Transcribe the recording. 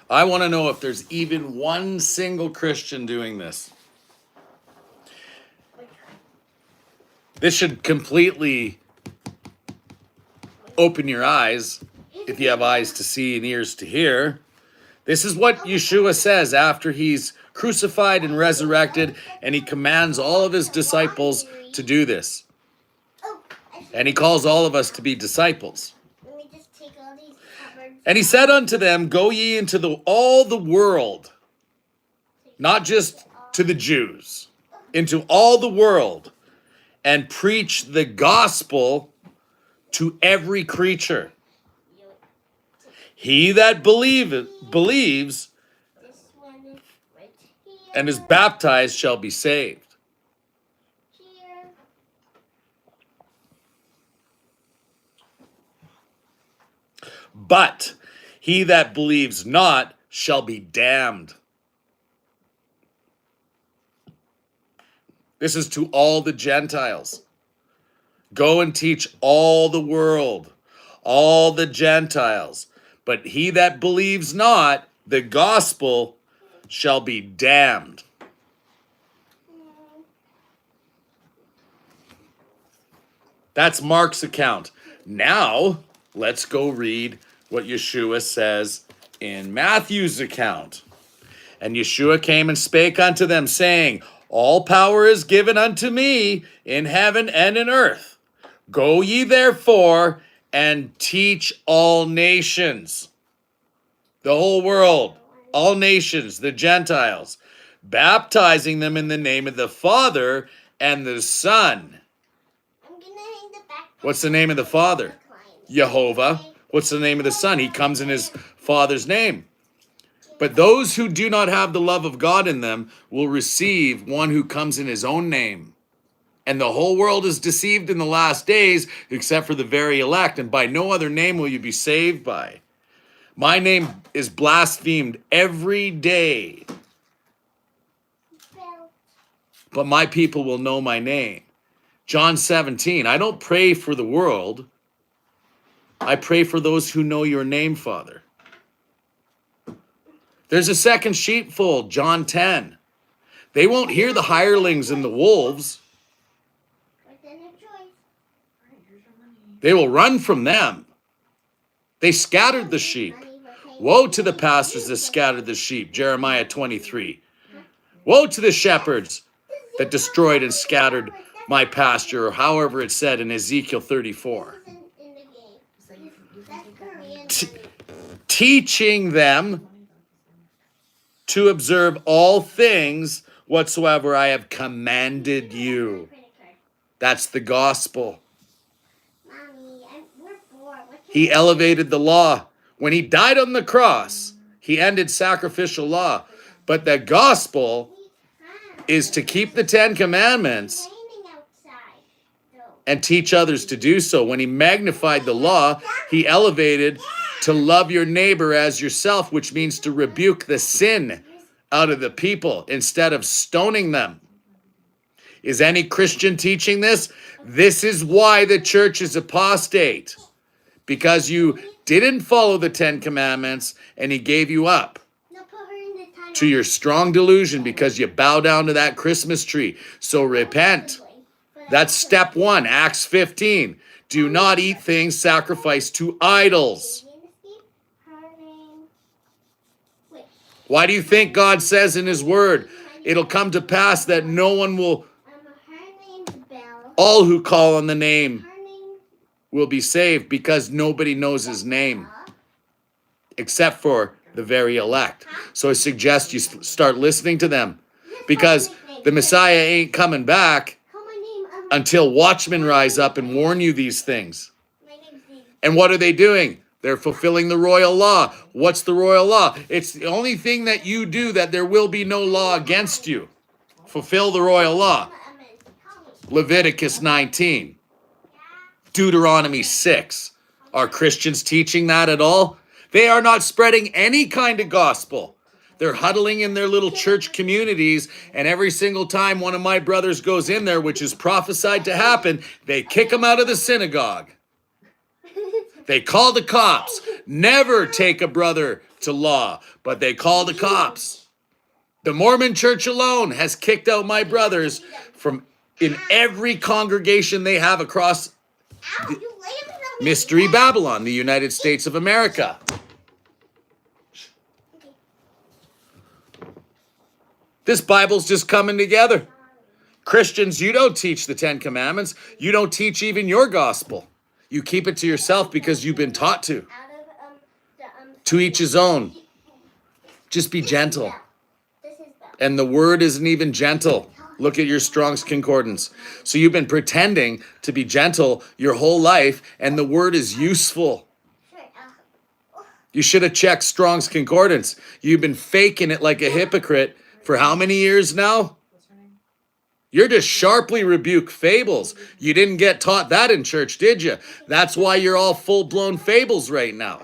I want to know if there's even one single Christian doing this. This should completely open your eyes if you have eyes to see and ears to hear. This is what Yeshua says after he's crucified and resurrected, and he commands all of his disciples to do this. And he calls all of us to be disciples. And he said unto them, go ye into all the world, not just to the Jews, into all the world, and preach the gospel to every creature. He that believes and is baptized shall be saved. But he that believes not shall be damned. This is to all the Gentiles. Go and teach all the world, all the Gentiles. But he that believes not the gospel shall be damned. That's Mark's account. Now, let's go read what Yeshua says in Matthew's account. And Yeshua came and spake unto them, saying, all power is given unto me in heaven and in earth. Go ye therefore and teach all nations, the whole world, all nations, the Gentiles, baptizing them in the name of the Father and the Son. What's the name of the Father? Jehovah. What's the name of the Son? He comes in his Father's name. But those who do not have the love of God in them will receive one who comes in his own name. And the whole world is deceived in the last days, except for the very elect, and by no other name will you be saved by. My name is blasphemed every day, but my people will know my name. John 17, I don't pray for the world. I pray for those who know your name, Father. There's a second sheepfold, John 10. They won't hear the hirelings and the wolves. They will run from them. They scattered the sheep. Woe to the pastors that scattered the sheep, Jeremiah 23. Woe to the shepherds that destroyed and scattered my pasture, or however it said in Ezekiel 34. Teaching them to observe all things whatsoever I have commanded you. That's the gospel. He elevated the law. When he died on the cross, he ended sacrificial law. But the gospel is to keep the 10 commandments and teach others to do so. When he magnified the law, he elevated to love your neighbor as yourself, which means to rebuke the sin out of the people instead of stoning them. Is any Christian teaching this? This is why the church is apostate. Because you didn't follow the 10 commandments and he gave you up to your strong delusion because you bow down to that Christmas tree. So repent. That's step 1, Acts 15. Do not eat things sacrificed to idols. Why do you think God says in his word, it'll come to pass that no one will, all who call on the name will be saved? Because nobody knows his name except for the very elect. So I suggest you start listening to them, because the Messiah ain't coming back until watchmen rise up and warn you these things. And what are they doing? They're fulfilling the royal law. What's the royal law? It's the only thing that you do that there will be no law against you. Fulfill the royal law. Leviticus 19. Deuteronomy 6. Are Christians teaching that at all? They are not spreading any kind of gospel. They're huddling in their little church communities, and every single time one of my brothers goes in there, which is prophesied to happen, they kick him out of the synagogue. They call the cops. Never take a brother to law, but they call the cops. The Mormon Church alone has kicked out my brothers from in every congregation they have across Mystery Babylon, the United States of America. This Bible's just coming together. Christians, you don't teach the 10 Commandments. You don't teach even your gospel. You keep it to yourself because you've been taught to. To each his own. Just be gentle. And the word isn't even gentle. Look at your Strong's Concordance. So you've been pretending to be gentle your whole life, and the word is useful. You should have checked Strong's Concordance. You've been faking it like a hypocrite for how many years now? You're to sharply rebuke fables. You didn't get taught that in church, did you? That's why you're all full-blown fables right now.